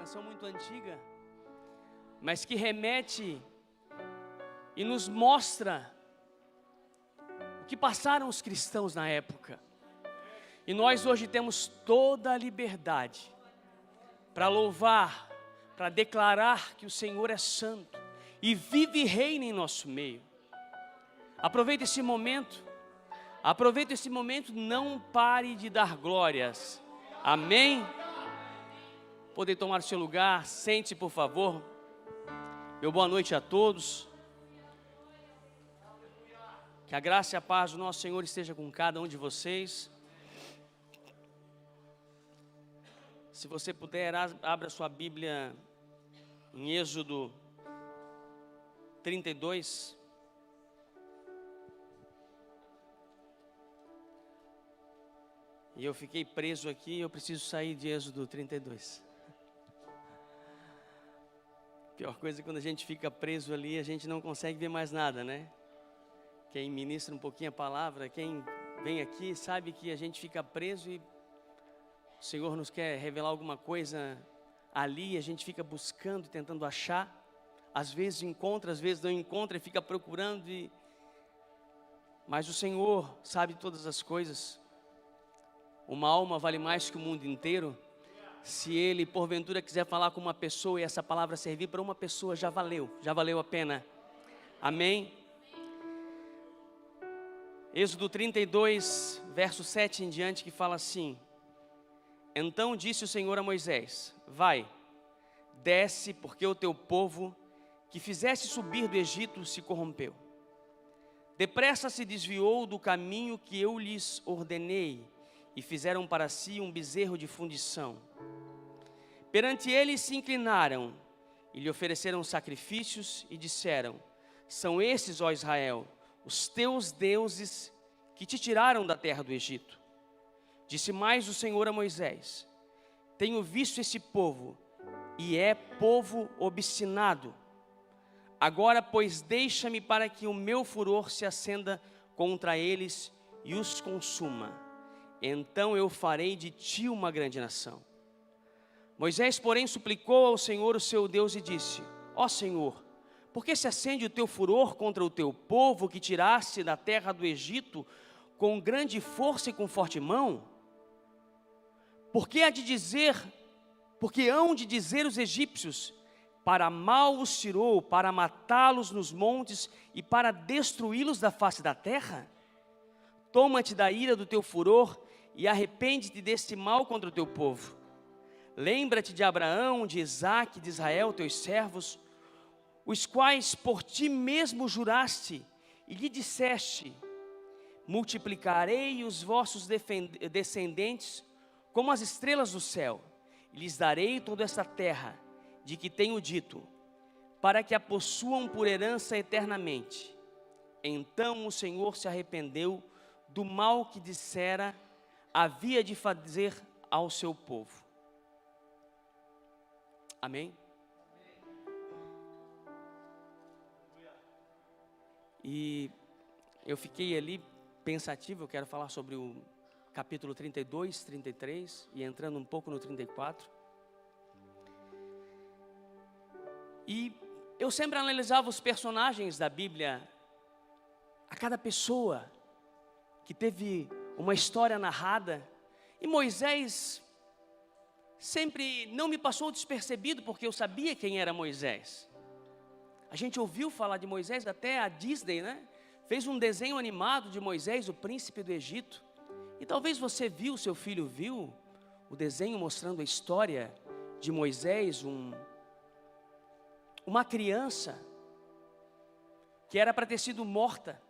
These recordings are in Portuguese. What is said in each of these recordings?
canção muito antiga, mas que remete e nos mostra o que passaram os cristãos na época. E nós hoje temos toda a liberdade para louvar, para declarar que o Senhor é santo e vive e reina em nosso meio. Aproveite esse momento, não pare de dar glórias. Amém? Poder tomar seu lugar, sente-se por favor. Meu boa noite a todos. Que a graça e a paz do nosso Senhor esteja com cada um de vocês. Se você puder, abra sua Bíblia em Êxodo 32. E eu fiquei preso aqui, eu preciso sair de Êxodo 32. Pior coisa é quando a gente fica preso ali, a gente não consegue ver mais nada, né? Quem ministra um pouquinho a palavra, quem vem aqui sabe que a gente fica preso e o Senhor nos quer revelar alguma coisa ali, a gente fica buscando, tentando achar. Às vezes encontra, às vezes não encontra e fica procurando. Mas o Senhor sabe todas as coisas. Uma alma vale mais que o mundo inteiro. Se Ele porventura quiser falar com uma pessoa e essa palavra servir para uma pessoa, já valeu a pena. Amém? Êxodo 32, verso 7 em diante, que fala assim: Então disse o Senhor a Moisés: Vai, desce, porque o teu povo, que fizeste subir do Egito, se corrompeu. Depressa se desviou do caminho que eu lhes ordenei, e fizeram para si um bezerro de fundição. Perante ele se inclinaram, e lhe ofereceram sacrifícios, e disseram: São esses, ó Israel, os teus deuses que te tiraram da terra do Egito. Disse mais o Senhor a Moisés: Tenho visto esse povo, e é povo obstinado. Agora, pois, deixa-me para que o meu furor se acenda contra eles e os consuma. Então eu farei de ti uma grande nação. Moisés, porém, suplicou ao Senhor, o seu Deus, e disse: Ó Senhor, por que se acende o teu furor contra o teu povo que tiraste da terra do Egito com grande força e com forte mão? Porque hão de dizer os egípcios: para mal os tirou, para matá-los nos montes e para destruí-los da face da terra? Toma-te da ira do teu furor e arrepende-te deste mal contra o teu povo. Lembra-te de Abraão, de Isaque, de Israel, teus servos, os quais por ti mesmo juraste e lhe disseste: multiplicarei os vossos descendentes como as estrelas do céu, e lhes darei toda esta terra, de que tenho dito, para que a possuam por herança eternamente. Então o Senhor se arrependeu do mal que dissera havia de fazer ao seu povo. Amém? E eu fiquei ali pensativo, eu quero falar sobre o capítulo 32, 33 e entrando um pouco no 34. E eu sempre analisava os personagens da Bíblia, a cada pessoa que teve uma história narrada, e Moisés sempre não me passou despercebido, porque eu sabia quem era Moisés. A gente ouviu falar de Moisés, até a Disney, né? Fez um desenho animado de Moisés, o príncipe do Egito. E talvez você viu, seu filho viu, o desenho mostrando a história de Moisés, uma criança que era para ter sido morta.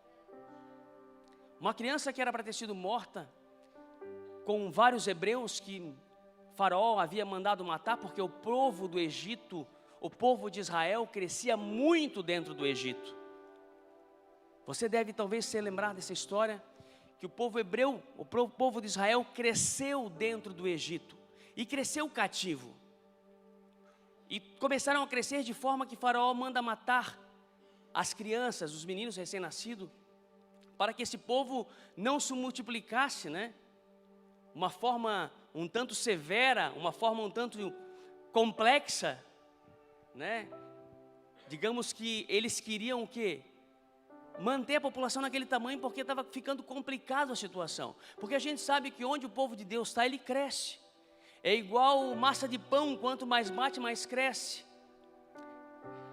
Uma criança que era para ter sido morta, com vários hebreus que Faraó havia mandado matar, porque o povo do Egito, o povo de Israel, crescia muito dentro do Egito. Você deve talvez se lembrar dessa história, que o povo hebreu, o povo de Israel cresceu dentro do Egito, e cresceu cativo. E começaram a crescer de forma que Faraó manda matar as crianças, os meninos recém-nascidos, para que esse povo não se multiplicasse, né? Uma forma um tanto severa, uma forma um tanto complexa, né? Digamos que eles queriam o quê? Manter a população naquele tamanho, porque estava ficando complicado a situação. Porque a gente sabe que onde o povo de Deus está, ele cresce. É igual massa de pão, quanto mais bate, mais cresce.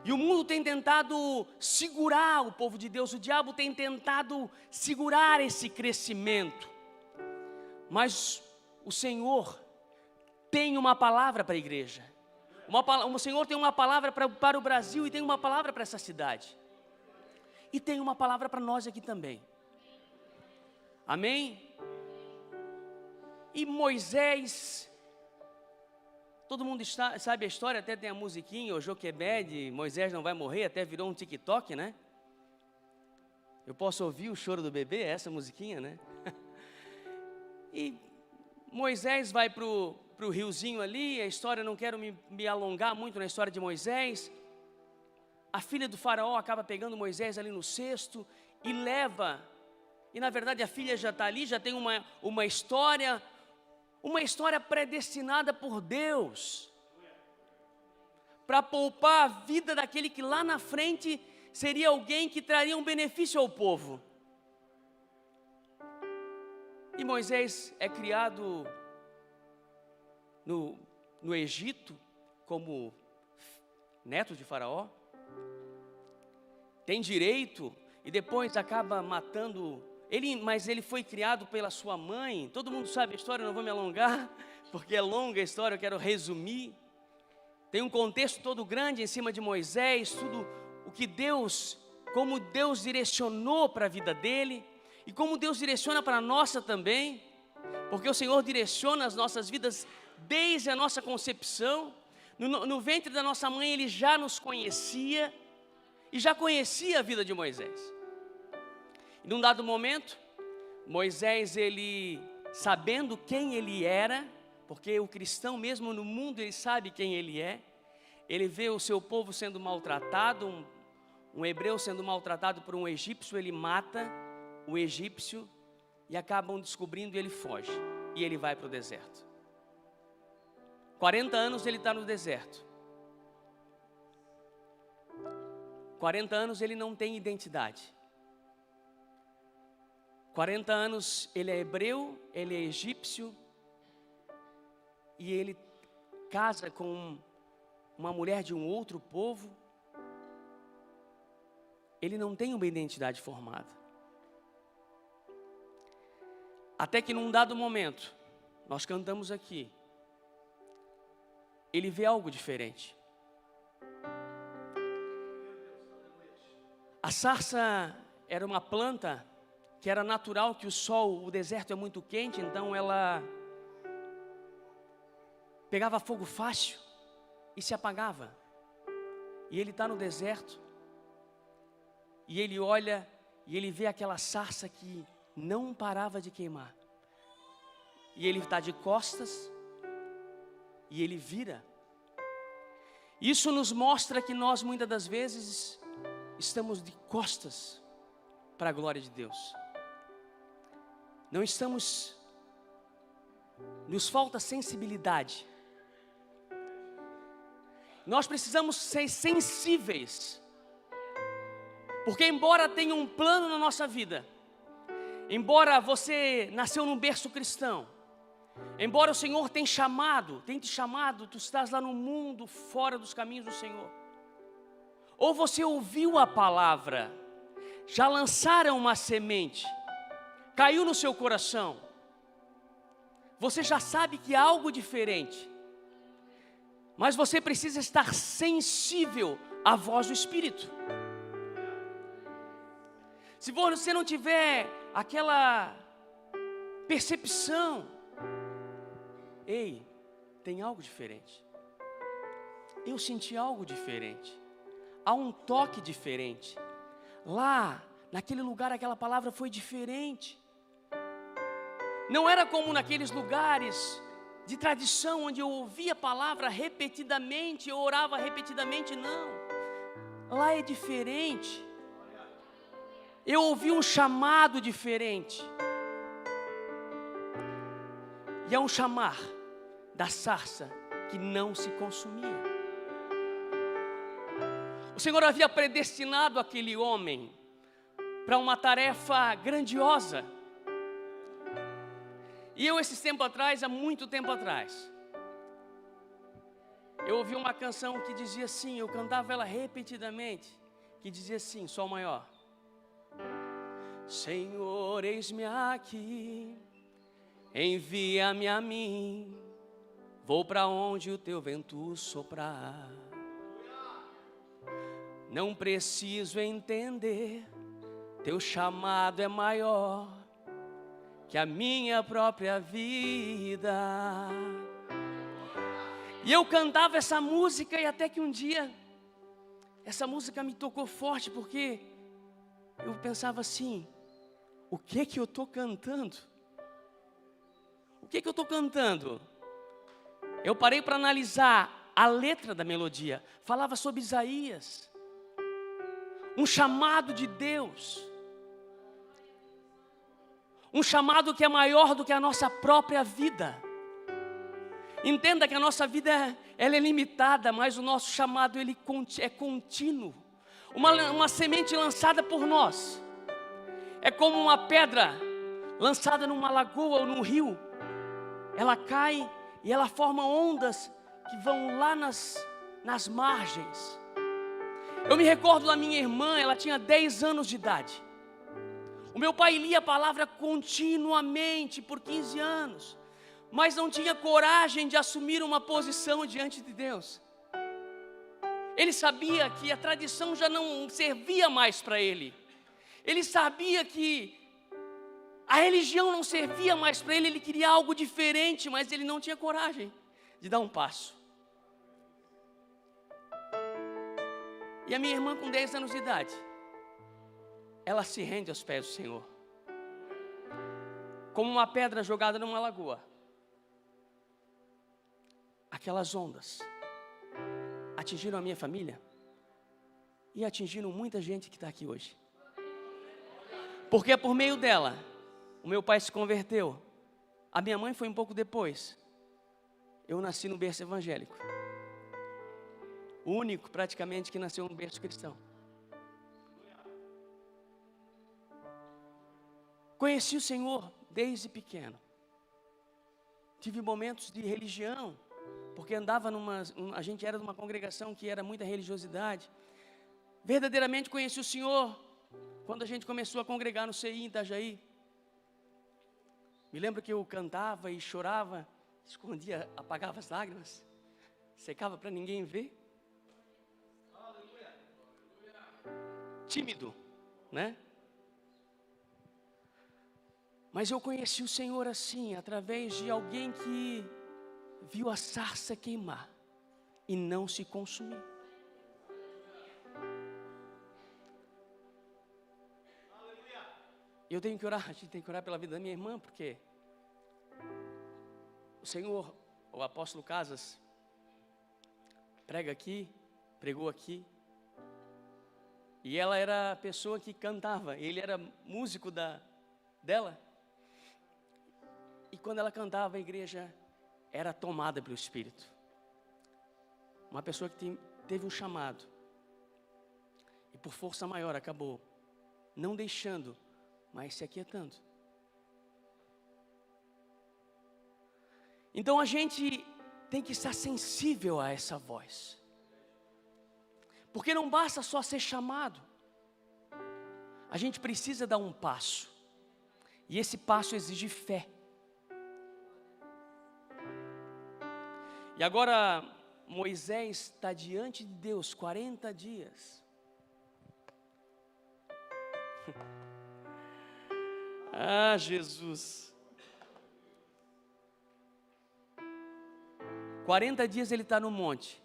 E o mundo tem tentado segurar o povo de Deus, o diabo tem tentado segurar esse crescimento. Mas o Senhor tem uma palavra para a igreja. O Senhor tem uma palavra para o Brasil e tem uma palavra para essa cidade. E tem uma palavra para nós aqui também. Amém? E Moisés, todo mundo sabe a história, até tem a musiquinha, o Joquebed, Moisés não vai morrer, até virou um TikTok, né? Eu posso ouvir o choro do bebê, essa musiquinha, né? E Moisés vai para o riozinho ali, a história, não quero me alongar muito na história de Moisés. A filha do faraó acaba pegando Moisés ali no cesto e leva, e na verdade a filha já está ali, já tem uma história predestinada por Deus, para poupar a vida daquele que lá na frente seria alguém que traria um benefício ao povo. E Moisés é criado no Egito como neto de faraó, tem direito e depois acaba matando ele, mas ele foi criado pela sua mãe. Todo mundo sabe a história, não vou me alongar, porque é longa a história, eu quero resumir. Tem um contexto todo grande em cima de Moisés, tudo o que como Deus direcionou para a vida dele, e como Deus direciona para a nossa também, porque o Senhor direciona as nossas vidas desde a nossa concepção. No ventre da nossa mãe Ele já nos conhecia, e já conhecia a vida de Moisés. E num dado momento, Moisés, ele sabendo quem ele era, porque o cristão mesmo no mundo ele sabe quem ele é, ele vê o seu povo sendo maltratado, um hebreu sendo maltratado por um egípcio, ele mata o egípcio e acabam descobrindo e ele foge, e ele vai para o deserto. 40 anos ele está no deserto. 40 anos ele não tem identidade. 40 anos ele é hebreu, ele é egípcio, e ele casa com uma mulher de um outro povo. Ele não tem uma identidade formada. Até que num dado momento, nós cantamos aqui, ele vê algo diferente. A sarça era uma planta que era natural, que o deserto é muito quente, então ela pegava fogo fácil e se apagava. E ele está no deserto, e ele olha, e ele vê aquela sarça que não parava de queimar. E ele está de costas, e ele vira. Isso nos mostra que nós muitas das vezes estamos de costas para a glória de Deus. Não estamos, nos falta sensibilidade. Nós precisamos ser sensíveis, porque embora tenha um plano na nossa vida, embora você nasceu num berço cristão, embora o Senhor tenha te chamado, tu estás lá no mundo, fora dos caminhos do Senhor, ou você ouviu a palavra, já lançaram uma semente, caiu no seu coração, você já sabe que há algo diferente, mas você precisa estar sensível à voz do Espírito. Se você não tiver aquela percepção, ei, tem algo diferente. Eu senti algo diferente. Há um toque diferente. Lá, naquele lugar, aquela palavra foi diferente. Não era como naqueles lugares de tradição, onde eu ouvia a palavra repetidamente, eu orava repetidamente, não. Lá é diferente. Eu ouvi um chamado diferente. E é um chamar da sarça que não se consumia. O Senhor havia predestinado aquele homem para uma tarefa grandiosa. E eu, há muito tempo atrás, eu ouvi uma canção que dizia assim, eu cantava ela repetidamente, que dizia assim, Sol maior. Senhor, eis-me aqui, envia-me a mim, vou para onde o teu vento soprar. Não preciso entender, teu chamado é maior que a minha própria vida. E eu cantava essa música e até que um dia, essa música me tocou forte, porque eu pensava assim, o que eu estou cantando? O que eu estou cantando? Eu parei para analisar a letra da melodia, falava sobre Isaías, um chamado de Deus, um chamado que é maior do que a nossa própria vida. Entenda que a nossa vida ela é limitada, mas o nosso chamado ele é contínuo. Uma semente lançada por nós é como uma pedra lançada numa lagoa ou num rio. Ela cai e ela forma ondas que vão lá nas margens. Eu me recordo da minha irmã, ela tinha 10 anos de idade. O meu pai lia a palavra continuamente por 15 anos, mas não tinha coragem de assumir uma posição diante de Deus. Ele sabia que a tradição já não servia mais para ele. Ele sabia que a religião não servia mais para ele. Ele queria algo diferente, mas ele não tinha coragem de dar um passo. E a minha irmã, com 10 anos de idade, ela se rende aos pés do Senhor, como uma pedra jogada numa lagoa. Aquelas ondas atingiram a minha família e atingiram muita gente que está aqui hoje, porque por meio dela o meu pai se converteu. A minha mãe foi um pouco depois. Eu nasci no berço evangélico, o único praticamente que nasceu no berço cristão. Conheci o Senhor desde pequeno. Tive momentos de religião, porque andava a gente era de uma congregação que era muita religiosidade. Verdadeiramente conheci o Senhor quando a gente começou a congregar no CI em Itajaí. Me lembro que eu cantava e chorava, escondia, apagava as lágrimas, secava para ninguém ver. Tímido, né? Mas eu conheci o Senhor assim, através de alguém que viu a sarça queimar e não se consumir. Eu tenho que orar, a gente tem que orar pela vida da minha irmã, porque o Senhor, o apóstolo Casas, pregou aqui, e ela era a pessoa que cantava, ele era músico dela. E quando ela cantava, a igreja era tomada pelo Espírito. Uma pessoa que teve um chamado, e por força maior acabou não deixando, mas se aquietando. Então a gente tem que estar sensível a essa voz, porque não basta só ser chamado, a gente precisa dar um passo, e esse passo exige fé. E agora Moisés está diante de Deus 40 dias. Ah, Jesus. 40 dias ele está no monte,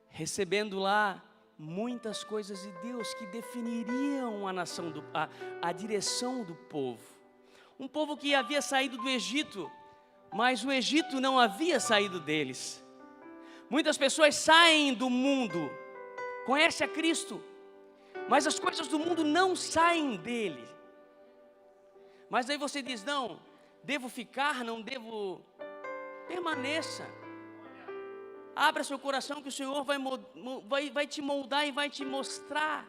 recebendo lá muitas coisas de Deus que definiriam a nação, a direção do povo. Um povo que havia saído do Egito, mas o Egito não havia saído deles. Muitas pessoas saem do mundo, conhecem a Cristo, mas as coisas do mundo não saem dele. Mas aí você diz, não, devo ficar, não devo, permaneça. Abra seu coração que o Senhor vai te moldar e vai te mostrar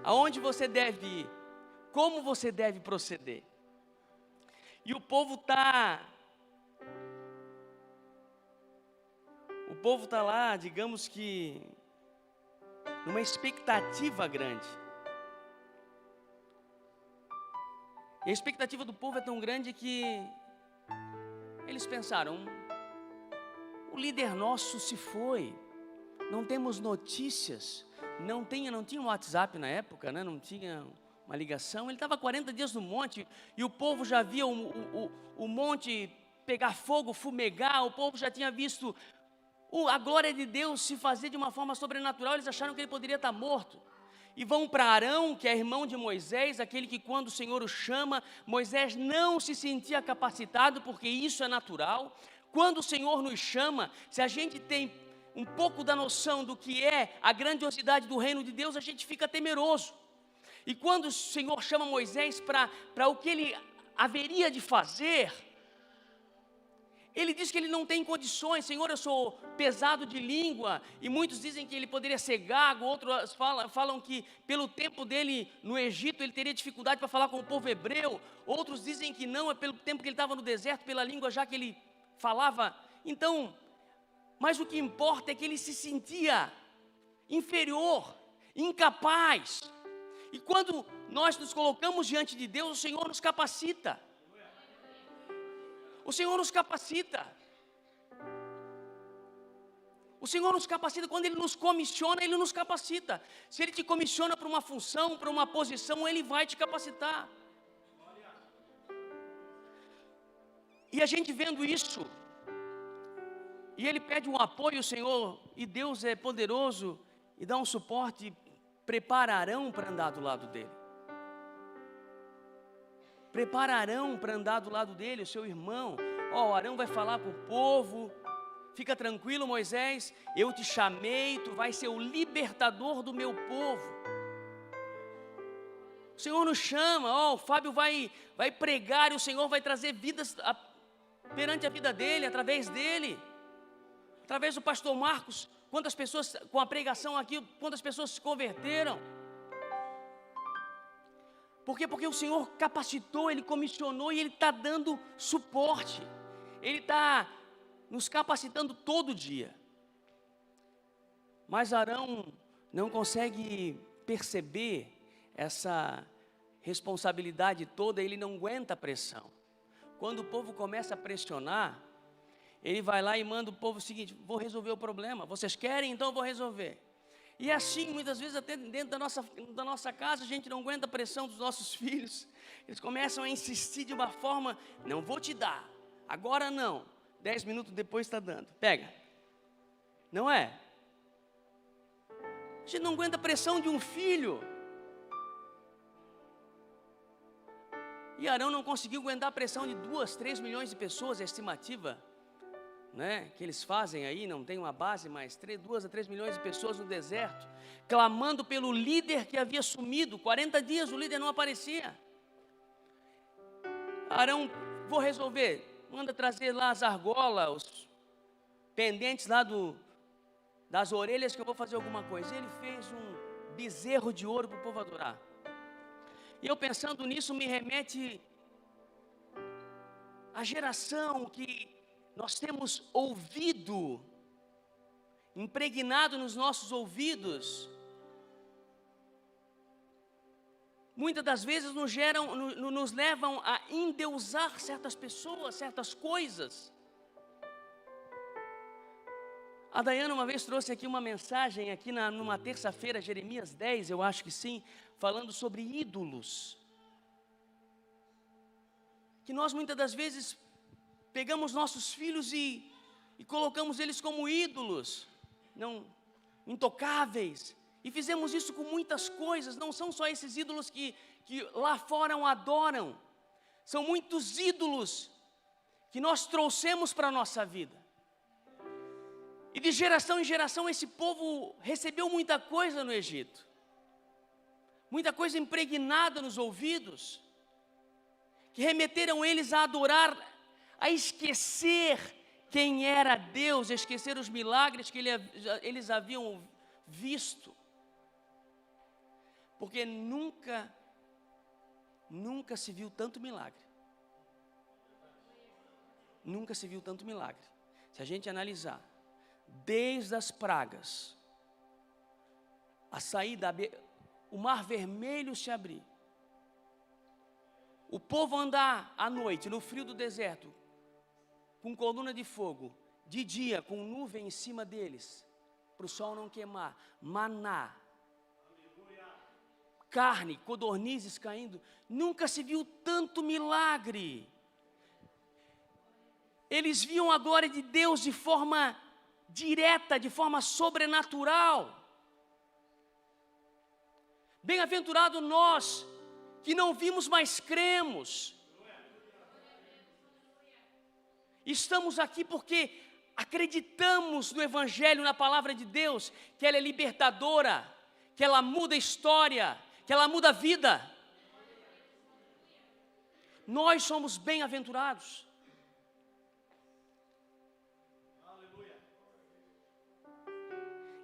aonde você deve ir, como você deve proceder. E o povo está lá, digamos que, numa expectativa grande. E a expectativa do povo é tão grande que eles pensaram: o líder nosso se foi, não temos notícias, não tinha um WhatsApp na época, né? Não tinha uma ligação, ele estava 40 dias no monte, e o povo já via o monte pegar fogo, fumegar, o povo já tinha visto a glória de Deus se fazer de uma forma sobrenatural, eles acharam que ele poderia estar morto. E vão para Arão, que é irmão de Moisés, aquele que quando o Senhor o chama, Moisés não se sentia capacitado, porque isso é natural. Quando o Senhor nos chama, se a gente tem um pouco da noção do que é a grandiosidade do reino de Deus, a gente fica temeroso. E quando o Senhor chama Moisés para o que ele haveria de fazer, ele diz que ele não tem condições. Senhor, eu sou pesado de língua. E muitos dizem que ele poderia ser gago. Outros falam que pelo tempo dele no Egito, ele teria dificuldade para falar com o povo hebreu. Outros dizem que não, é pelo tempo que ele estava no deserto, pela língua já que ele falava. Então, mas o que importa é que ele se sentia inferior, incapaz. E quando nós nos colocamos diante de Deus, o Senhor nos capacita. O Senhor nos capacita. O Senhor nos capacita. Quando Ele nos comissiona, Ele nos capacita. Se Ele te comissiona para uma função, para uma posição, Ele vai te capacitar. E a gente vendo isso, e ele pede um apoio, Senhor, e Deus é poderoso e dá um suporte, prepara Arão para andar do lado dele. Prepara Arão para andar do lado dele, o seu irmão. Arão vai falar para o povo: fica tranquilo, Moisés, eu te chamei, tu vais ser o libertador do meu povo. O Senhor nos chama, o Fábio vai pregar, e o Senhor vai trazer vidas perante a vida dele, através dele. Através do pastor Marcos, quantas pessoas, com a pregação aqui, quantas pessoas se converteram. Por quê? Porque o Senhor capacitou, Ele comissionou e Ele está dando suporte. Ele está nos capacitando todo dia. Mas Arão não consegue perceber essa responsabilidade toda, ele não aguenta a pressão. Quando o povo começa a pressionar, ele vai lá e manda o povo o seguinte: vou resolver o problema, vocês querem? Então eu vou resolver. E assim, muitas vezes, até dentro da nossa casa, a gente não aguenta a pressão dos nossos filhos. Eles começam a insistir de uma forma: não vou te dar, agora não. 10 minutos depois está dando, pega. Não é? A gente não aguenta a pressão de um filho. E Arão não conseguiu aguentar a pressão de 2, 3 milhões de pessoas, é a estimativa, né, que eles fazem aí, não tem uma base, mas 2 a 3 milhões de pessoas no deserto, clamando pelo líder que havia sumido. 40 dias o líder não aparecia. Arão: vou resolver, manda trazer lá as argolas, os pendentes lá das orelhas, que eu vou fazer alguma coisa. Ele fez um bezerro de ouro para o povo adorar. E eu pensando nisso, me remete à geração que nós temos ouvido, impregnado nos nossos ouvidos. Muitas das vezes nos levam a endeusar certas pessoas, certas coisas. A Dayana uma vez trouxe aqui uma mensagem, aqui numa terça-feira, Jeremias 10, eu acho que sim, falando sobre ídolos. Que nós muitas das vezes pegamos nossos filhos e colocamos eles como ídolos, não intocáveis. E fizemos isso com muitas coisas. Não são só esses ídolos que lá fora adoram. São muitos ídolos que nós trouxemos para a nossa vida. E de geração em geração esse povo recebeu muita coisa no Egito. Muita coisa impregnada nos ouvidos, que remeteram eles a adorar, a esquecer quem era Deus, esqueceram os milagres que eles haviam visto. Porque nunca se viu tanto milagre. Nunca se viu tanto milagre. Se a gente analisar, desde as pragas, a saída, o mar vermelho se abrir, o povo andar à noite, no frio do deserto, com coluna de fogo, de dia, com nuvem em cima deles, para o sol não queimar, maná, carne, codornizes caindo, nunca se viu tanto milagre. Eles viam a glória de Deus de forma direta, de forma sobrenatural. Bem-aventurado nós, que não vimos, mas cremos. Estamos aqui porque acreditamos no Evangelho, na palavra de Deus, que ela é libertadora, que ela muda a história, que ela muda a vida. Nós somos bem-aventurados.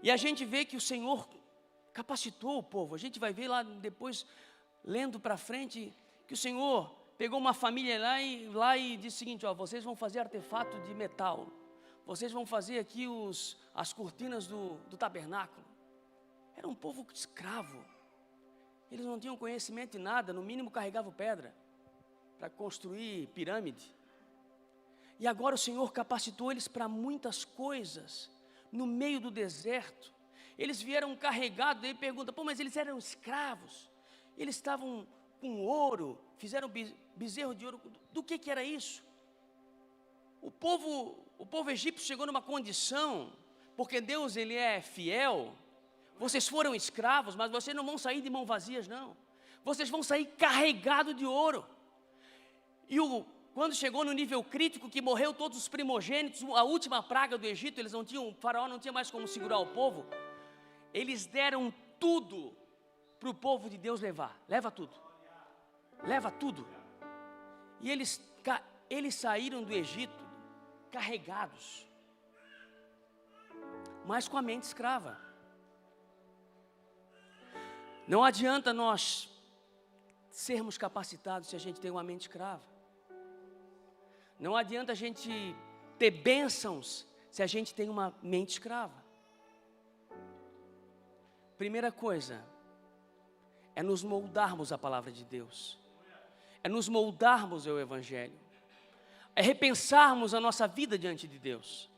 E a gente vê que o Senhor capacitou o povo. A gente vai ver lá depois, lendo para frente, que o Senhor pegou uma família lá e disse o seguinte: ó, vocês vão fazer artefato de metal. Vocês vão fazer aqui as cortinas do tabernáculo. Era um povo escravo. Eles não tinham conhecimento de nada, no mínimo carregavam pedra para construir pirâmide. E agora o Senhor capacitou eles para muitas coisas. No meio do deserto, eles vieram carregados. Daí pergunta: pô, mas eles eram escravos, eles estavam com ouro, fizeram bezerro de ouro. Do que era isso? O povo egípcio chegou numa condição, porque Deus, Ele é fiel. Vocês foram escravos, mas vocês não vão sair de mãos vazias, não. Vocês vão sair carregados de ouro. E quando chegou no nível crítico, que morreu todos os primogênitos, a última praga do Egito, o faraó não tinha mais como segurar o povo. Eles deram tudo para o povo de Deus levar. Leva tudo. Leva tudo. E eles saíram do Egito carregados, mas com a mente escrava. Não adianta nós sermos capacitados se a gente tem uma mente escrava. Não adianta a gente ter bênçãos se a gente tem uma mente escrava. Primeira coisa é nos moldarmos à palavra de Deus, é nos moldarmos ao Evangelho, é repensarmos a nossa vida diante de Deus.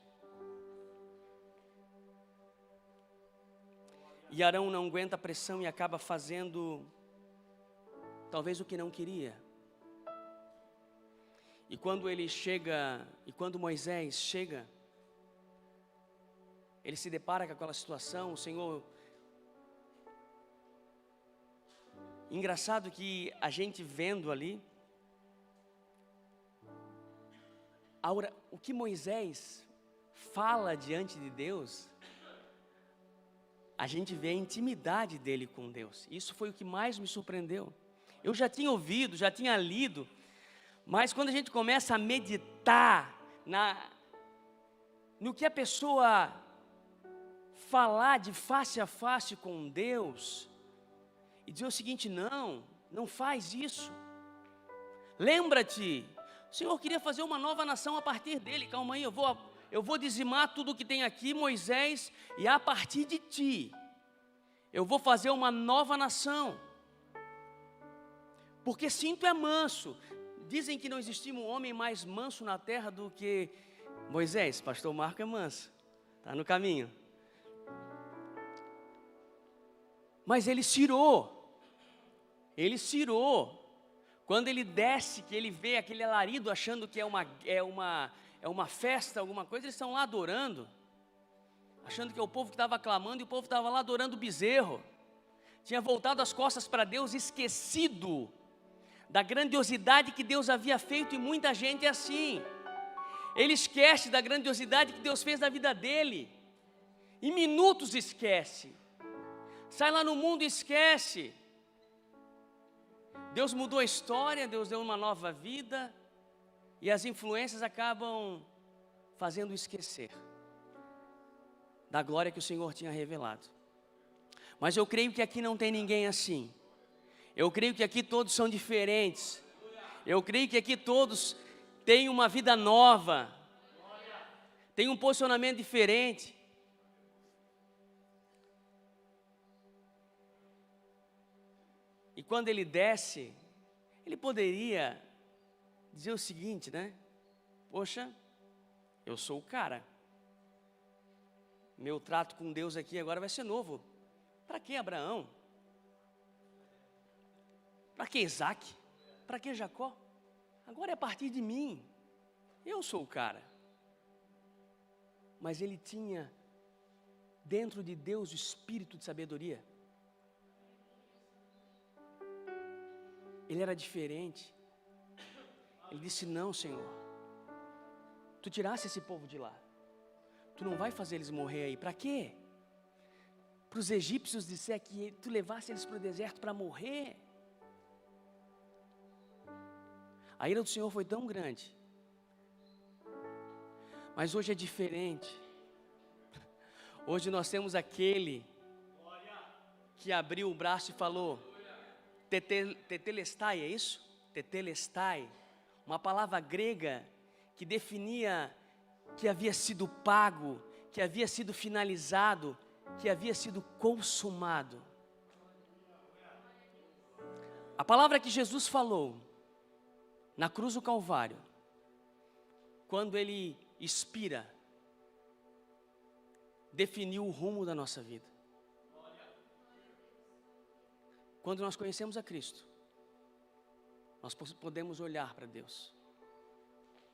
E Arão não aguenta a pressão e acaba fazendo talvez o que não queria. E quando Moisés chega, ele se depara com aquela situação. O Senhor, engraçado que a gente vendo ali, o que Moisés fala diante de Deus, a gente vê a intimidade dele com Deus. Isso foi o que mais me surpreendeu. Eu já tinha ouvido, já tinha lido, mas quando a gente começa a meditar no que a pessoa falar de face a face com Deus, e dizer o seguinte: não faz isso. Lembra-te, o Senhor queria fazer uma nova nação a partir dele. Calma aí, eu vou dizimar tudo que tem aqui, Moisés, e a partir de ti, eu vou fazer uma nova nação. Porque sim, tu é manso. Dizem que não existia um homem mais manso na terra do que Moisés. Pastor Marco é manso, está no caminho. Mas ele cirou. Quando ele desce, que ele vê aquele alarido achando que é uma festa, alguma coisa, eles estão lá adorando, achando que é o povo que estava clamando, e o povo estava lá adorando o bezerro. Tinha voltado as costas para Deus, esquecido da grandiosidade que Deus havia feito. E muita gente é assim. Ele esquece da grandiosidade que Deus fez na vida dele. Em minutos esquece. Sai lá no mundo e esquece. Deus mudou a história, Deus deu uma nova vida, e as influências acabam fazendo esquecer da glória que o Senhor tinha revelado. Mas eu creio que aqui não tem ninguém assim. Eu creio que aqui todos são diferentes. Eu creio que aqui todos têm uma vida nova, têm um posicionamento diferente. E quando ele desce, ele poderia dizer o seguinte, né? Poxa, eu sou o cara. Meu trato com Deus aqui agora vai ser novo. Para que Abraão? Para que Isaac? Para que Jacó? Agora é a partir de mim. Eu sou o cara. Mas ele tinha dentro de Deus o espírito de sabedoria. Ele era diferente. Ele disse: não, Senhor, tu tirasse esse povo de lá, tu não vai fazer eles morrer aí. Para quê? Para os egípcios disser que tu levasse eles para o deserto para morrer. A ira do Senhor foi tão grande. Mas hoje é diferente. Hoje nós temos aquele que abriu o braço e falou: tetelestai, é isso? Tetelestai, uma palavra grega que definia que havia sido pago, que havia sido finalizado, que havia sido consumado. A palavra que Jesus falou na cruz do Calvário, quando Ele expira, definiu o rumo da nossa vida. Quando nós conhecemos a Cristo, nós podemos olhar para Deus,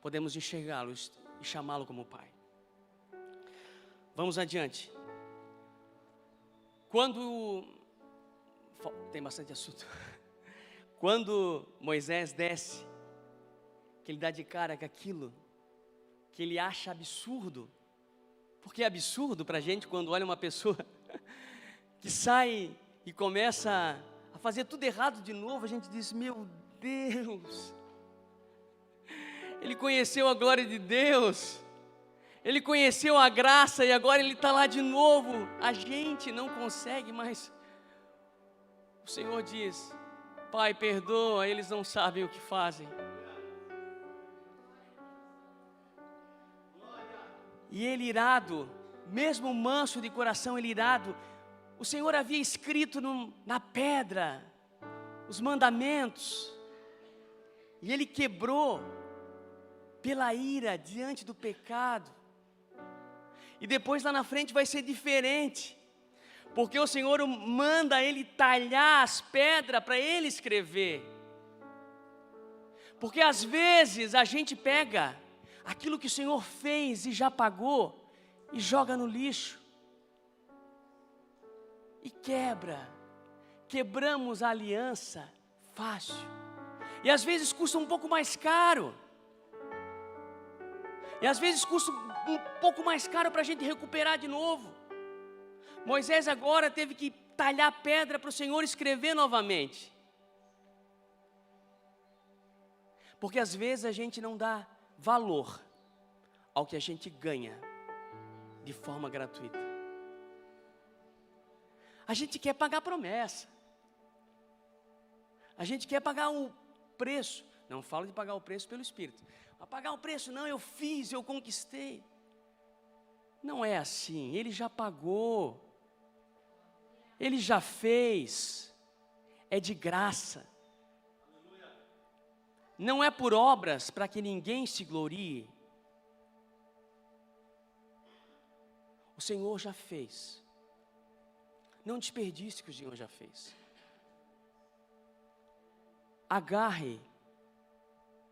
podemos enxergá-lo e chamá-lo como Pai. Vamos adiante. Tem bastante assunto. Quando Moisés desce, que ele dá de cara com aquilo que ele acha absurdo, porque é absurdo para a gente quando olha uma pessoa que sai e começa a fazer tudo errado de novo. A gente diz: meu Deus, ele conheceu a glória de Deus, ele conheceu a graça e agora ele está lá de novo. A gente não consegue, mas o Senhor diz: Pai, perdoa, eles não sabem o que fazem. E ele irado, mesmo manso de coração, ele irado, o Senhor havia escrito na pedra os mandamentos, e ele quebrou pela ira diante do pecado. E depois lá na frente vai ser diferente, porque o Senhor manda ele talhar as pedras para ele escrever. Porque às vezes a gente pega aquilo que o Senhor fez e já pagou e joga no lixo e quebramos a aliança fácil, e às vezes custa um pouco mais caro, e às vezes custa um pouco mais caro para a gente recuperar de novo. Moisés agora teve que talhar pedra para o Senhor escrever novamente, porque às vezes a gente não dá valor ao que a gente ganha de forma gratuita. A gente quer pagar promessa, a gente quer pagar o preço. Não falo de pagar o preço pelo Espírito, mas pagar o preço, não, eu fiz, eu conquistei. Não é assim. Ele já pagou, ele já fez, é de graça. Não é por obras para que ninguém se glorie. O Senhor já fez. Não desperdice o que o Senhor já fez. Agarre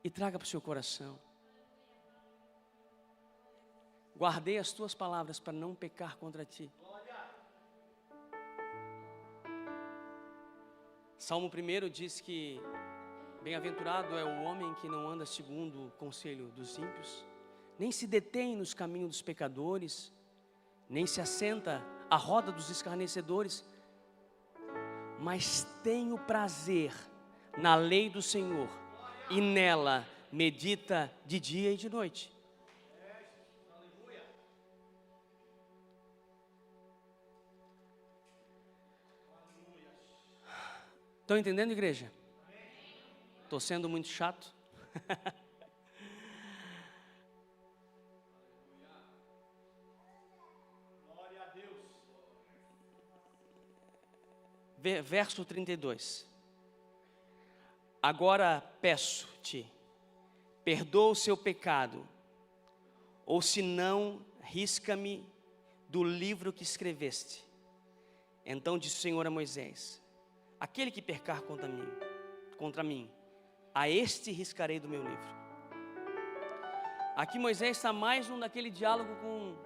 e traga para o seu coração. Guardei as tuas palavras para não pecar contra ti. Salmo 1 diz que bem-aventurado é o homem que não anda segundo o conselho dos ímpios, nem se detém nos caminhos dos pecadores, nem se assenta à roda dos escarnecedores, mas tem o prazer na lei do Senhor, e nela medita de dia e de noite. Estão entendendo, igreja? Estou sendo muito chato? Verso 32. Agora peço-te, perdoa o seu pecado, ou se não, risca-me do livro que escreveste. Então disse o Senhor a Moisés: aquele que pecar contra mim, a este riscarei do meu livro. Aqui Moisés está mais um daquele diálogo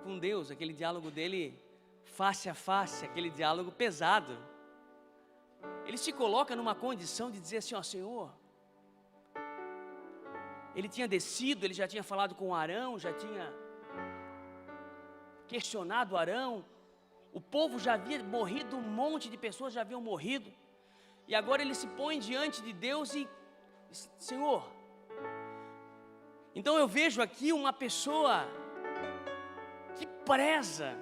com Deus, aquele diálogo dele face a face, aquele diálogo pesado. Ele se coloca numa condição de dizer assim: ó Senhor, ele tinha descido, ele já tinha falado com Arão, já tinha questionado Arão, o povo já havia morrido, um monte de pessoas já haviam morrido, e agora ele se põe diante de Deus e diz: Senhor. Então eu vejo aqui uma pessoa que preza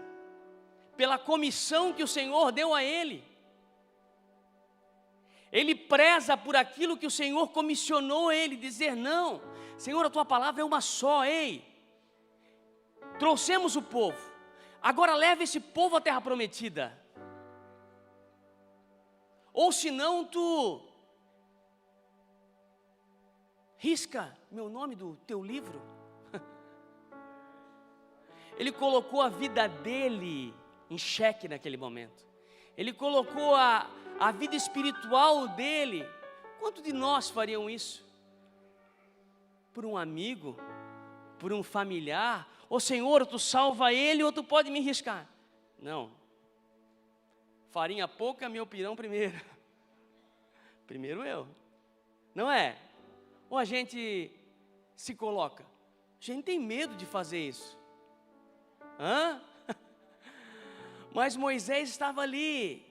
pela comissão que o Senhor deu a ele. Ele preza por aquilo que o Senhor comissionou ele, dizer: não, Senhor, a tua palavra é uma só, ei. Trouxemos o povo, agora leva esse povo à terra prometida. Ou senão tu risca meu nome do teu livro. Ele colocou a vida dele em xeque naquele momento. Ele colocou a vida espiritual dele. Quanto de nós fariam isso? Por um amigo, por um familiar? Ô Senhor, tu salva ele ou tu pode me riscar? Não. Farinha pouca, meu pirão primeiro. Primeiro eu. Não é? Ou a gente se coloca? A gente tem medo de fazer isso. Hã? Mas Moisés estava ali,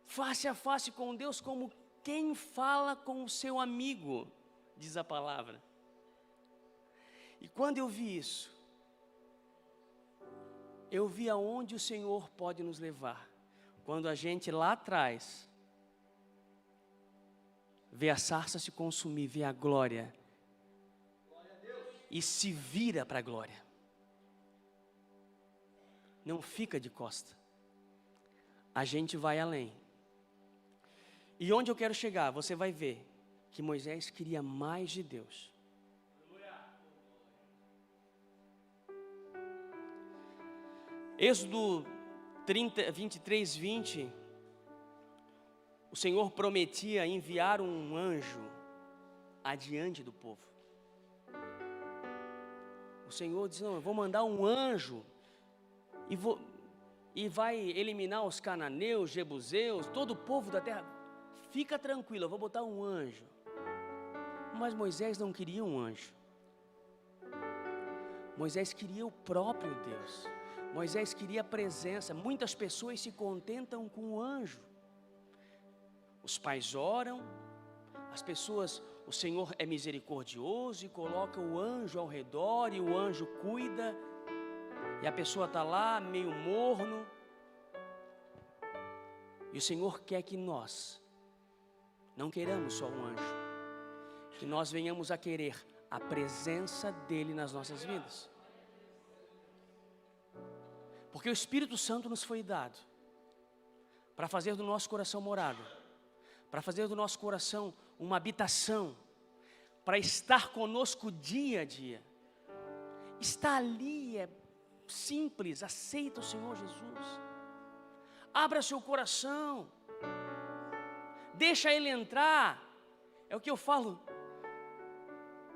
face a face com Deus, como quem fala com o seu amigo, diz a palavra. E quando eu vi isso, eu vi aonde o Senhor pode nos levar. Quando a gente lá atrás vê a sarça se consumir, vê a glória e se vira para a glória. Não fica de costa. A gente vai além. E onde eu quero chegar, você vai ver que Moisés queria mais de Deus. Êxodo 23, 20, o Senhor prometia enviar um anjo adiante do povo. O Senhor diz: não, eu vou mandar um anjo e vai eliminar os cananeus, jebuseus, todo o povo da terra. Fica tranquilo, eu vou botar um anjo. Mas Moisés não queria um anjo. Moisés queria o próprio Deus. Moisés queria a presença. Muitas pessoas se contentam com o anjo. Os pais oram, as pessoas, o Senhor é misericordioso e coloca o anjo ao redor e o anjo cuida. E a pessoa está lá meio morno. E o Senhor quer que nós não queiramos só um anjo, que nós venhamos a querer a presença dEle nas nossas vidas. Porque o Espírito Santo nos foi dado para fazer do nosso coração morada, para fazer do nosso coração uma habitação, para estar conosco dia a dia. Está ali, é simples, aceita o Senhor Jesus. Abra seu coração, deixa Ele entrar. É o que eu falo,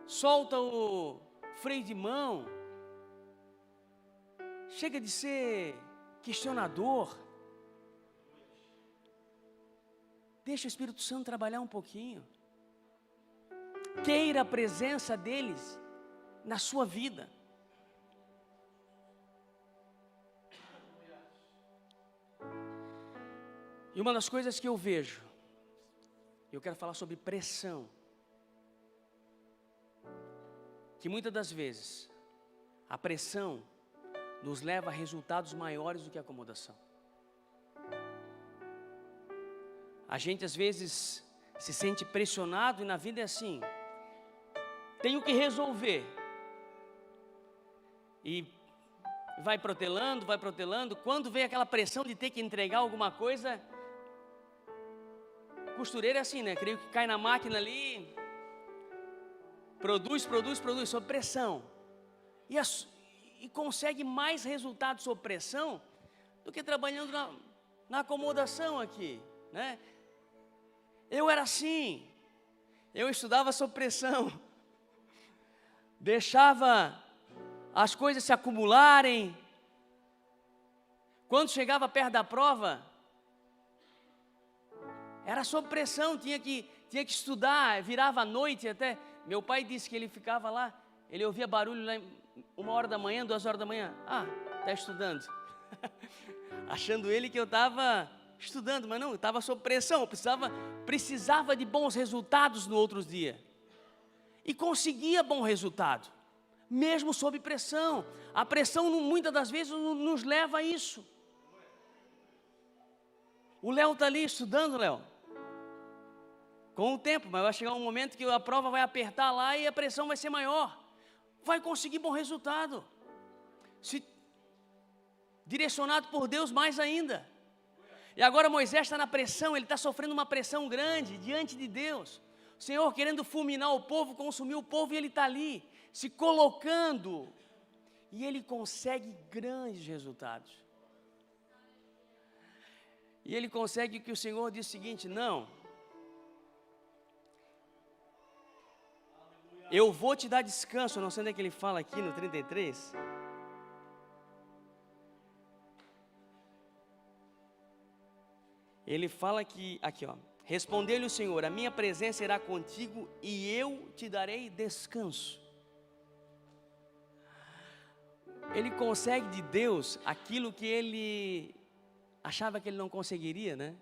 solta o freio de mão, chega de ser questionador, deixa o Espírito Santo trabalhar um pouquinho, queira a presença deles na sua vida. E uma das coisas que eu vejo, eu quero falar sobre pressão, que muitas das vezes a pressão nos leva a resultados maiores do que a acomodação. A gente às vezes se sente pressionado e na vida é assim, tenho que resolver. E vai protelando, quando vem aquela pressão de ter que entregar alguma coisa, costureira é assim, né? Creio que cai na máquina ali, produz, sob pressão. E consegue mais resultados sob pressão do que trabalhando na acomodação aqui, né? Eu era assim, eu estudava sob pressão, deixava as coisas se acumularem. Quando chegava perto da prova, era sob pressão, tinha que estudar, virava à noite até. Meu pai disse que ele ficava lá, ele ouvia barulho lá 1h da manhã, 2h da manhã. Está estudando. Achando ele que eu estava estudando, mas não, eu estava sob pressão, eu precisava de bons resultados no outro dia. E conseguia bom resultado, mesmo sob pressão. A pressão muitas das vezes nos leva a isso. O Léo está ali estudando, Léo, com o tempo, mas vai chegar um momento que a prova vai apertar lá e a pressão vai ser maior. Vai conseguir bom resultado, se direcionado por Deus mais ainda. E agora Moisés está na pressão, ele está sofrendo uma pressão grande diante de Deus. O Senhor querendo fulminar o povo, consumir o povo, e ele está ali, se colocando, e ele consegue grandes resultados. E ele consegue que o Senhor diz o seguinte: não, eu vou te dar descanso. Não sei onde é que ele fala aqui no 33. Ele fala que, aqui ó, respondeu-lhe o Senhor: a minha presença irá contigo e eu te darei descanso. Ele consegue de Deus aquilo que ele achava que ele não conseguiria, né?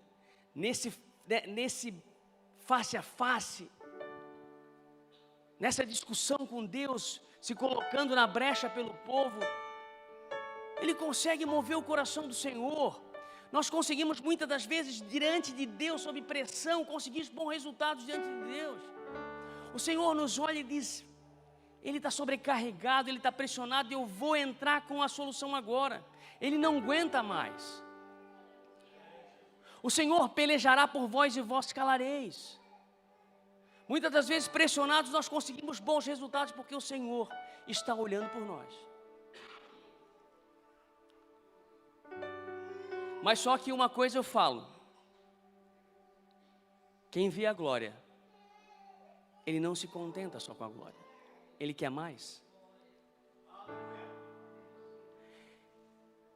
Nesse face a face, nessa discussão com Deus, se colocando na brecha pelo povo, ele consegue mover o coração do Senhor. Nós conseguimos muitas das vezes, diante de Deus, sob pressão, conseguir bons resultados diante de Deus. O Senhor nos olha e diz: ele está sobrecarregado, ele está pressionado, eu vou entrar com a solução agora. Ele não aguenta mais. O Senhor pelejará por vós e vós calareis. Muitas das vezes, pressionados, nós conseguimos bons resultados porque o Senhor está olhando por nós. Mas só que uma coisa eu falo: quem vê a glória, ele não se contenta só com a glória, ele quer mais.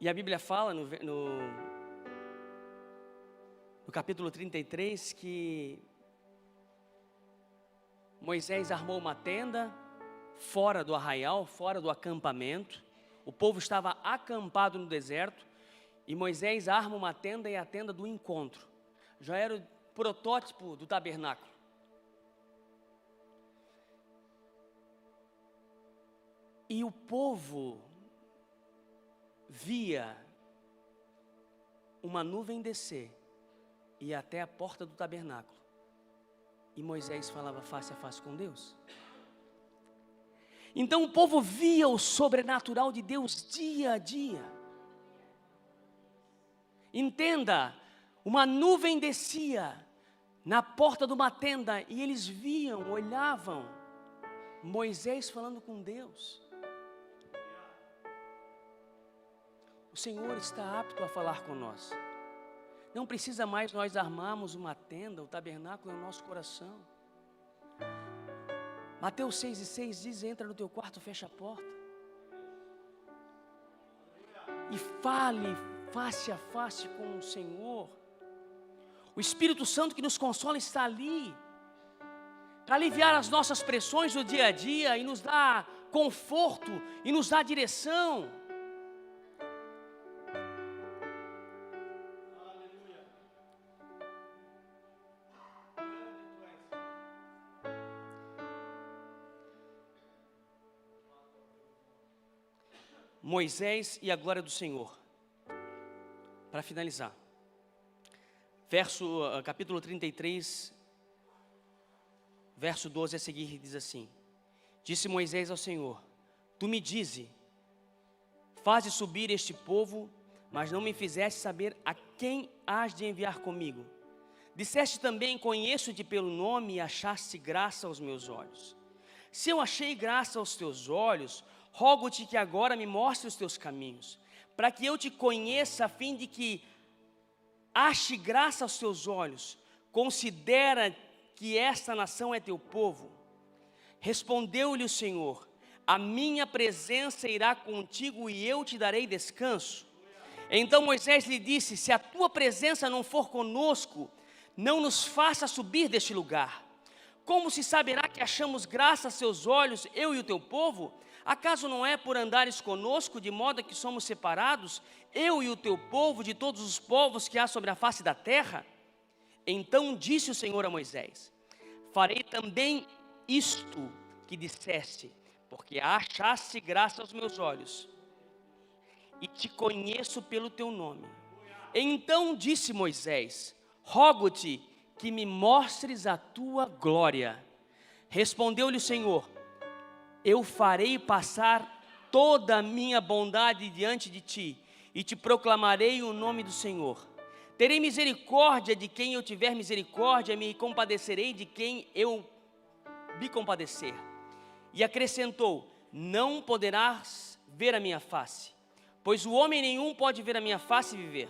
E a Bíblia fala no capítulo 33 que Moisés armou uma tenda fora do arraial, fora do acampamento. O povo estava acampado no deserto e Moisés arma uma tenda, e a tenda do encontro. Já era o protótipo do tabernáculo. E o povo via uma nuvem descer e ir até a porta do tabernáculo. E Moisés falava face a face com Deus. Então o povo via o sobrenatural de Deus dia a dia. Entenda, uma nuvem descia na porta de uma tenda e eles viam, olhavam Moisés falando com Deus. O Senhor está apto a falar com nós. Não precisa mais nós armarmos uma tenda, o tabernáculo é o nosso coração. Mateus 6:6 diz: entra no teu quarto, fecha a porta e fale face a face com o Senhor. O Espírito Santo que nos consola está ali para aliviar as nossas pressões do dia a dia e nos dar conforto e nos dar direção. Moisés e a glória do Senhor. Para finalizar, capítulo 33, verso 12 a seguir, diz assim: Disse Moisés ao Senhor: Tu me dize, faze subir este povo, mas não me fizeste saber a quem hás de enviar comigo. Disseste também, conheço-te pelo nome e achaste graça aos meus olhos. Se eu achei graça aos teus olhos, rogo-te que agora me mostre os teus caminhos, para que eu te conheça, a fim de que ache graça aos teus olhos. Considera que esta nação é teu povo. Respondeu-lhe o Senhor: A minha presença irá contigo e eu te darei descanso. Então Moisés lhe disse: Se a tua presença não for conosco, não nos faça subir deste lugar. Como se saberá que achamos graça a seus olhos, eu e o teu povo? Acaso não é por andares conosco, de modo que somos separados, eu e o teu povo, de todos os povos que há sobre a face da terra? Então disse o Senhor a Moisés: Farei também isto que disseste, porque achaste graça aos meus olhos, e te conheço pelo teu nome. Então disse Moisés: Rogo-te que me mostres a tua glória. Respondeu-lhe o Senhor: Eu farei passar toda a minha bondade diante de ti, e te proclamarei o nome do Senhor. Terei misericórdia de quem eu tiver misericórdia, me compadecerei de quem eu me compadecer. E acrescentou: Não poderás ver a minha face, pois o homem nenhum pode ver a minha face e viver.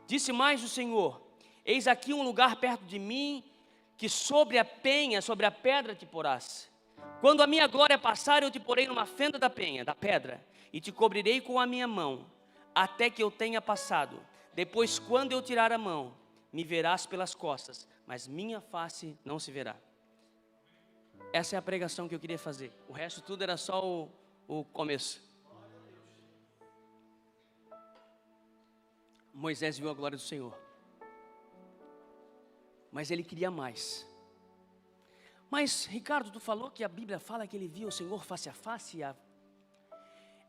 Disse mais o Senhor: Eis aqui um lugar perto de mim, que sobre a penha, sobre a pedra te porás. Quando a minha glória passar, eu te porei numa fenda da penha, da pedra, e te cobrirei com a minha mão, até que eu tenha passado. Depois, quando eu tirar a mão, me verás pelas costas, mas minha face não se verá. Essa é a pregação que eu queria fazer. O resto tudo era só o começo. Moisés viu a glória do Senhor, mas ele queria mais. Mas, Ricardo, tu falou que a Bíblia fala que ele via o Senhor face a face.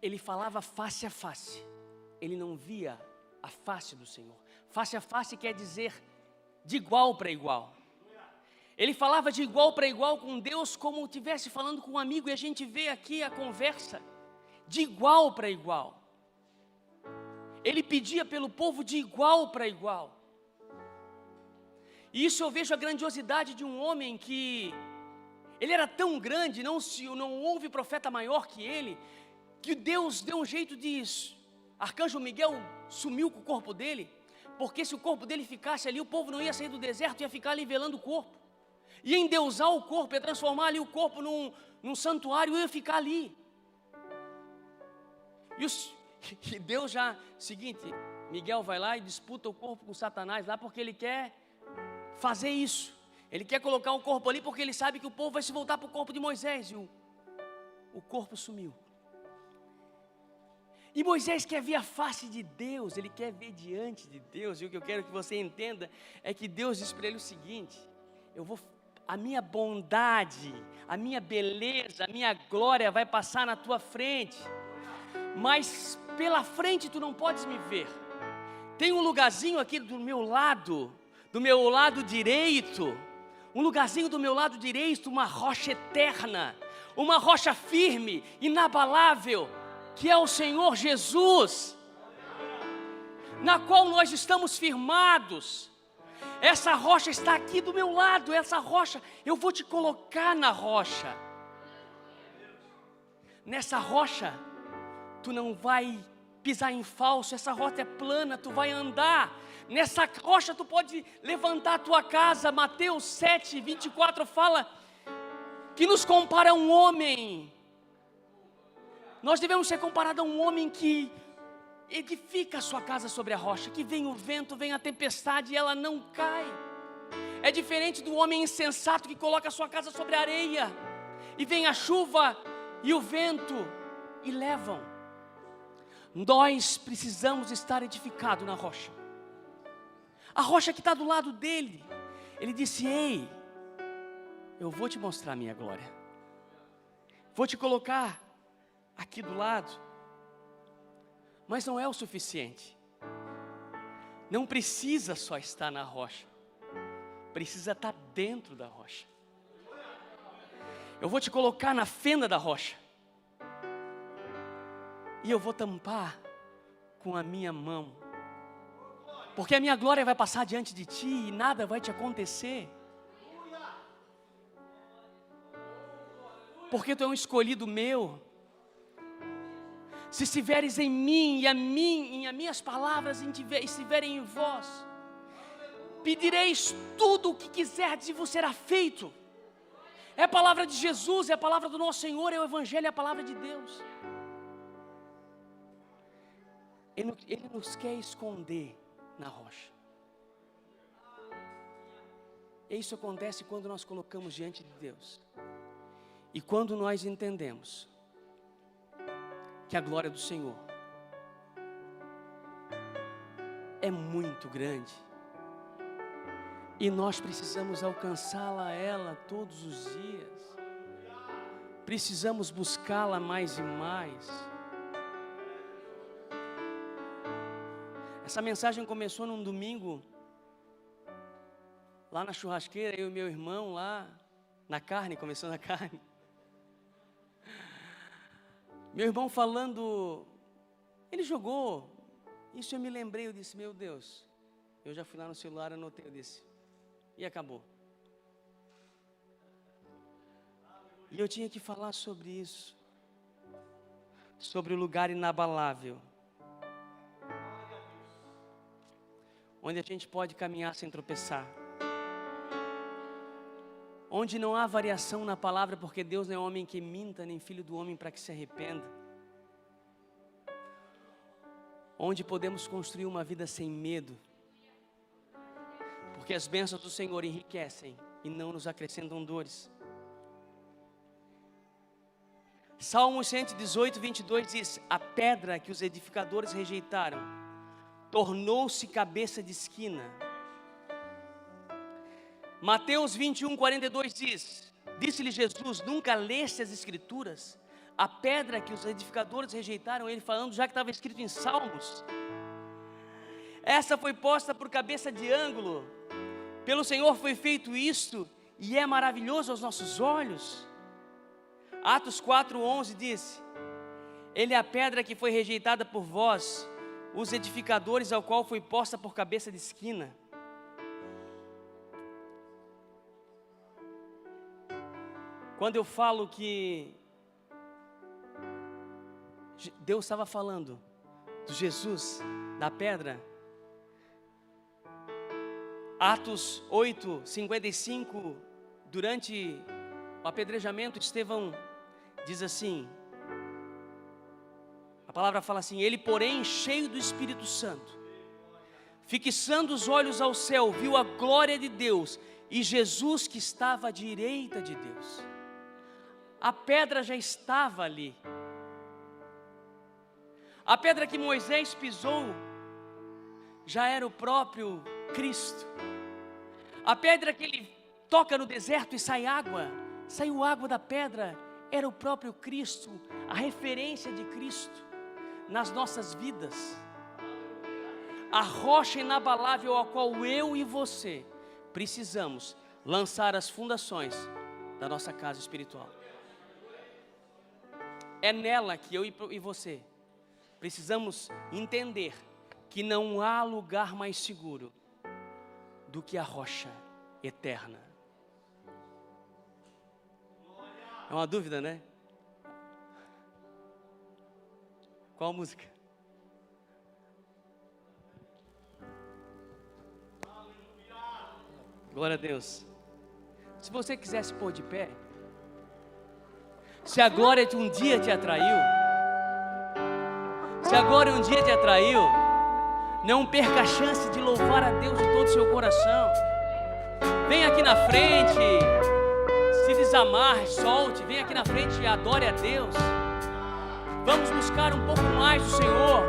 Ele falava face a face, ele não via a face do Senhor. Face a face quer dizer de igual para igual. Ele falava de igual para igual com Deus, como estivesse falando com um amigo, e a gente vê aqui a conversa, de igual para igual. Ele pedia pelo povo de igual para igual. E isso eu vejo a grandiosidade de um homem que, ele era tão grande, não houve profeta maior que ele, que Deus deu um jeito de, Arcanjo Miguel sumiu com o corpo dele, porque se o corpo dele ficasse ali, o povo não ia sair do deserto, ia ficar ali velando o corpo, ia endeusar o corpo, ia transformar ali o corpo num santuário, ia ficar ali. E Deus já, seguinte, Miguel vai lá e disputa o corpo com Satanás lá, porque ele quer fazer isso. Ele quer colocar o corpo ali, porque ele sabe que o povo vai se voltar para o corpo de Moisés, e o corpo sumiu. E Moisés quer ver a face de Deus, ele quer ver diante de Deus. E o que eu quero que você entenda é que Deus diz para ele o seguinte: a minha bondade, a minha beleza, a minha glória vai passar na tua frente, mas pela frente tu não podes me ver. Tem um lugarzinho aqui do meu lado direito, um lugarzinho do meu lado direito, uma rocha eterna, uma rocha firme, inabalável, que é o Senhor Jesus, na qual nós estamos firmados. Essa rocha está aqui do meu lado, essa rocha, eu vou te colocar na rocha. Nessa rocha, tu não vai pisar em falso, essa rocha é plana, tu vai andar. Nessa rocha tu pode levantar a tua casa. Mateus 7, 24 fala que nos compara a um homem. Nós devemos ser comparados a um homem que edifica a sua casa sobre a rocha, que vem o vento, vem a tempestade e ela não cai. É diferente do homem insensato que coloca a sua casa sobre a areia, e vem a chuva e o vento e levam. Nós precisamos estar edificados na rocha. A rocha que está do lado dele. Ele disse: ei, eu vou te mostrar a minha glória, vou te colocar aqui do lado. Mas não é o suficiente. não precisa só estar na rocha, precisa estar dentro da rocha. Eu vou te colocar na fenda da rocha, e eu vou tampar com a minha mão, porque a minha glória vai passar diante de ti e nada vai te acontecer, porque tu é um escolhido meu. Se estiveres em mim e as minhas palavras estiverem em vós, pedireis tudo o que quiserdes e vos será feito. É a palavra de Jesus, é a palavra do nosso Senhor, é o Evangelho, é a palavra de Deus. Ele nos quer esconder na rocha. E isso acontece quando nós colocamos diante de Deus. E quando nós entendemos que a glória do Senhor é muito grande e nós precisamos alcançá-la, ela, todos os dias. Precisamos buscá-la mais e mais. Essa mensagem começou num domingo, lá na churrasqueira, eu e meu irmão lá, na carne, começando a carne. Meu irmão falando, ele jogou, isso eu me lembrei, eu disse, meu Deus, eu já fui lá no celular, anotei, eu disse, e acabou. E eu tinha que falar sobre isso, sobre o lugar inabalável, onde a gente pode caminhar sem tropeçar, onde não há variação na palavra, porque Deus não é homem que minta, nem filho do homem para que se arrependa, onde podemos construir uma vida sem medo, porque as bênçãos do Senhor enriquecem e não nos acrescentam dores. Salmos 118, 22 diz, a pedra que os edificadores rejeitaram, tornou-se cabeça de esquina. Mateus 21, 42 diz, disse-lhe Jesus, nunca leste as escrituras? A pedra que os edificadores rejeitaram, ele falando já que estava escrito em Salmos. Essa foi posta por cabeça de ângulo, pelo Senhor foi feito isto, e é maravilhoso aos nossos olhos. Atos 4, 11 diz, ele é a pedra que foi rejeitada por vós, os edificadores, ao qual foi posta por cabeça de esquina. Quando eu falo que Deus estava falando do Jesus, da pedra, Atos 8, 55, durante o apedrejamento, Estevão diz assim, a palavra fala assim, ele porém cheio do Espírito Santo, fixando os olhos ao céu, viu a glória de Deus e Jesus que estava à direita de Deus. A pedra já estava ali. A pedra que Moisés pisou já era o próprio Cristo. A pedra que ele toca no deserto e sai água, saiu água da pedra, era o próprio Cristo, a referência de Cristo nas nossas vidas. A rocha inabalável ao qual eu e você precisamos lançar as fundações da nossa casa espiritual. É nela que eu e você precisamos entender que não há lugar mais seguro do que a rocha eterna. É uma dúvida, né? Qual música? Glória a Deus. Se você quiser se pôr de pé, se a glória de um dia te atraiu, se a glória um dia te atraiu, não perca a chance de louvar a Deus de todo o seu coração. Vem aqui na frente, se desamarre, solte, vem aqui na frente e adore a Deus. Vamos buscar um pouco mais do Senhor,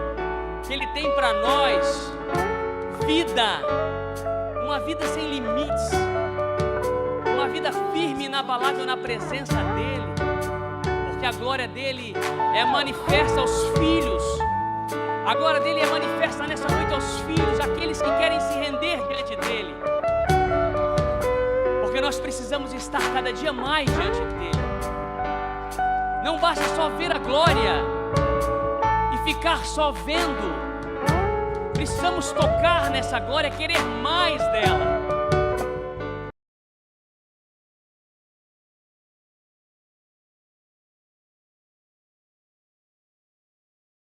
que Ele tem para nós, vida, uma vida sem limites, uma vida firme e inabalável na presença dEle, porque a glória dEle é manifesta aos filhos, A glória dele é manifesta nessa noite aos filhos, aqueles que querem se render diante dele. Porque nós precisamos estar cada dia mais diante dele. Não basta só ver a glória e ficar só vendo. Precisamos tocar nessa glória, querer mais dela.